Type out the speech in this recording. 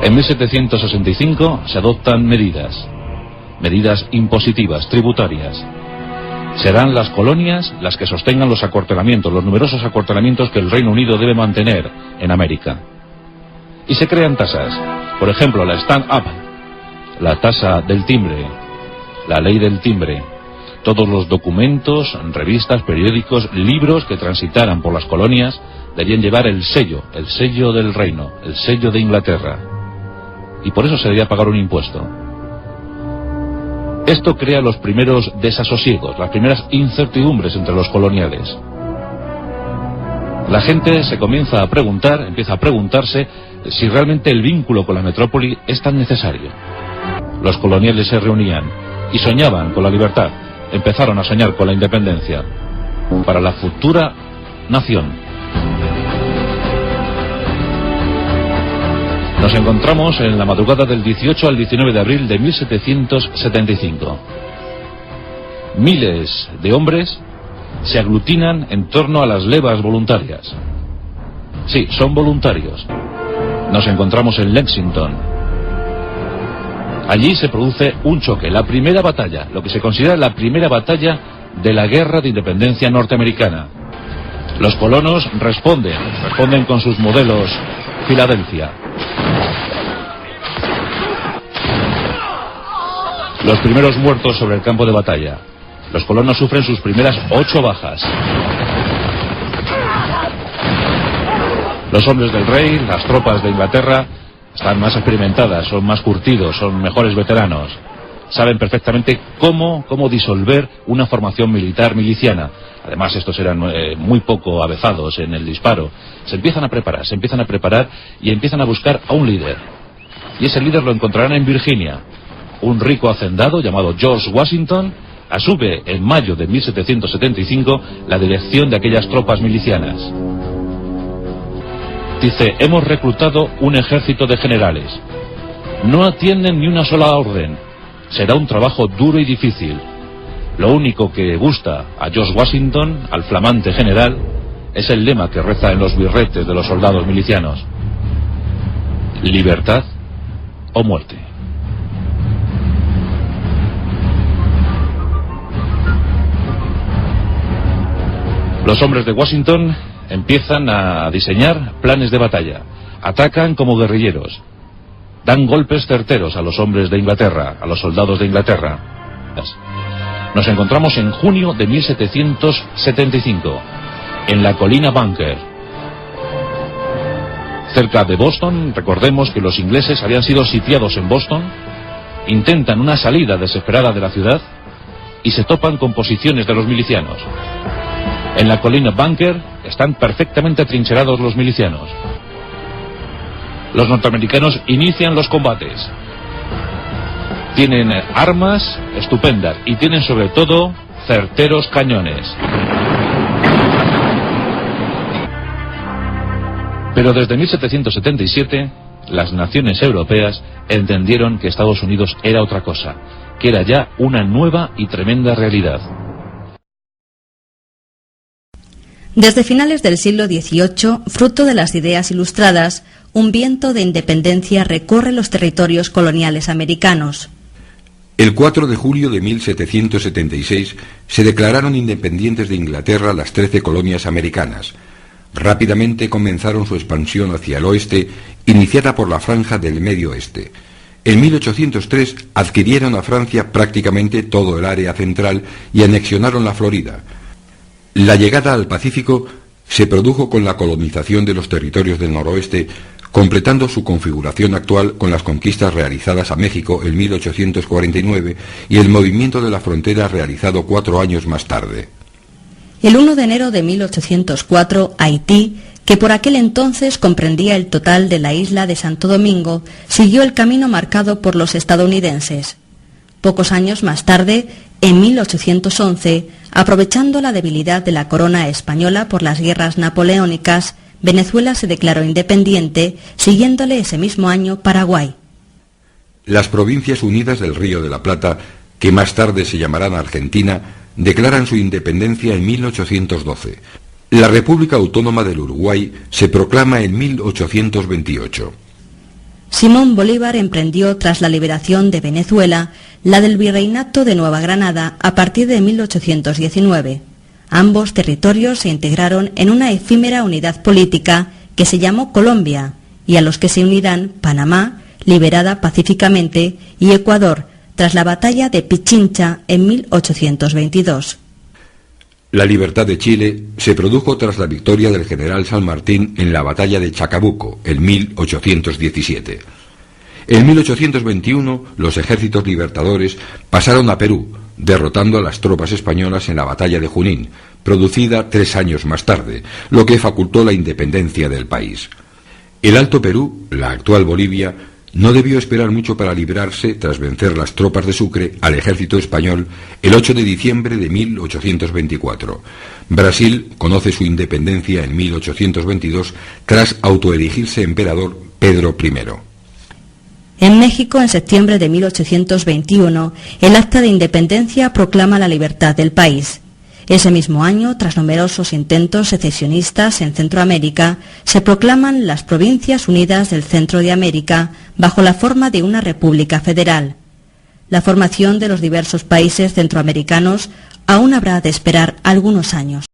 En 1765 se adoptan medidas impositivas, tributarias. Serán las colonias las que sostengan los acuartelamientos, los numerosos acuartelamientos que el Reino Unido debe mantener en América. Y se crean tasas, por ejemplo la stand-up, la tasa del timbre, la ley del timbre. Todos los documentos, revistas, periódicos, libros que transitaran por las colonias debían llevar el sello del reino, el sello de Inglaterra. Y por eso se debía pagar un impuesto. Esto crea los primeros desasosiegos, las primeras incertidumbres entre los coloniales. La gente se empieza a preguntarse si realmente el vínculo con la metrópoli es tan necesario. Los coloniales se reunían y soñaban con la libertad, empezaron a soñar con la independencia para la futura nación. Nos encontramos en la madrugada del 18 al 19 de abril de 1775. Miles de hombres se aglutinan en torno a las levas voluntarias. Sí, son voluntarios. Nos encontramos en Lexington. Allí se produce un choque, la primera batalla, lo que se considera la primera batalla de la Guerra de Independencia norteamericana. Los colonos responden con sus modelos Filadelfia. Los primeros muertos sobre el campo de batalla. Los colonos sufren sus primeras 8 bajas. Los hombres del rey, las tropas de Inglaterra, están más experimentadas, son más curtidos, son mejores veteranos. Saben perfectamente cómo disolver una formación militar miliciana. Además, estos eran muy poco avezados en el disparo. Se empiezan a preparar y empiezan a buscar a un líder. Y ese líder lo encontrarán en Virginia. Un rico hacendado llamado George Washington asume en mayo de 1775 la dirección de aquellas tropas milicianas. Dice: hemos reclutado un ejército de generales. No atienden ni una sola orden. Será un trabajo duro y difícil. Lo único que gusta a George Washington, al flamante general, es el lema que reza en los birretes de los soldados milicianos: libertad o muerte. Los hombres de Washington empiezan a diseñar planes de batalla. Atacan como guerrilleros. Dan golpes certeros a los hombres de Inglaterra, a los soldados de Inglaterra. Nos encontramos en junio de 1775, en la colina Bunker. Cerca de Boston, recordemos que los ingleses habían sido sitiados en Boston, intentan una salida desesperada de la ciudad y se topan con posiciones de los milicianos. En la colina Bunker están perfectamente atrincherados los milicianos. Los norteamericanos inician los combates. Tienen armas estupendas y tienen sobre todo certeros cañones. Pero desde 1777 las naciones europeas entendieron que Estados Unidos era otra cosa, que era ya una nueva y tremenda realidad. Desde finales del siglo XVIII, fruto de las ideas ilustradas, un viento de independencia recorre los territorios coloniales americanos. El 4 de julio de 1776 se declararon independientes de Inglaterra las 13 colonias americanas. Rápidamente comenzaron su expansión hacia el oeste, iniciada por la franja del Medio Oeste. En 1803 adquirieron a Francia prácticamente todo el área central y anexionaron la Florida. La llegada al Pacífico se produjo con la colonización de los territorios del noroeste, completando su configuración actual con las conquistas realizadas a México en 1849 y el movimiento de la frontera realizado 4 años más tarde. El 1 de enero de 1804, Haití, que por aquel entonces comprendía el total de la isla de Santo Domingo, siguió el camino marcado por los estadounidenses. Pocos años más tarde, en 1811, aprovechando la debilidad de la corona española por las guerras napoleónicas, Venezuela se declaró independiente, siguiéndole ese mismo año Paraguay. Las Provincias Unidas del Río de la Plata, que más tarde se llamarán Argentina, declaran su independencia en 1812. La República Autónoma del Uruguay se proclama en 1828. Simón Bolívar emprendió, tras la liberación de Venezuela, la del Virreinato de Nueva Granada a partir de 1819. Ambos territorios se integraron en una efímera unidad política que se llamó Colombia, y a los que se unirán Panamá, liberada pacíficamente, y Ecuador, tras la batalla de Pichincha en 1822. La libertad de Chile se produjo tras la victoria del general San Martín en la batalla de Chacabuco, en 1817. En 1821, los ejércitos libertadores pasaron a Perú, derrotando a las tropas españolas en la batalla de Junín, producida 3 años más tarde, lo que facultó la independencia del país. El Alto Perú, la actual Bolivia, no debió esperar mucho para librarse, tras vencer las tropas de Sucre, al ejército español el 8 de diciembre de 1824. Brasil conoce su independencia en 1822 tras autoerigirse emperador Pedro I. En México, en septiembre de 1821, el Acta de Independencia proclama la libertad del país. Ese mismo año, tras numerosos intentos secesionistas en Centroamérica, se proclaman las Provincias Unidas del Centro de América bajo la forma de una república federal. La formación de los diversos países centroamericanos aún habrá de esperar algunos años.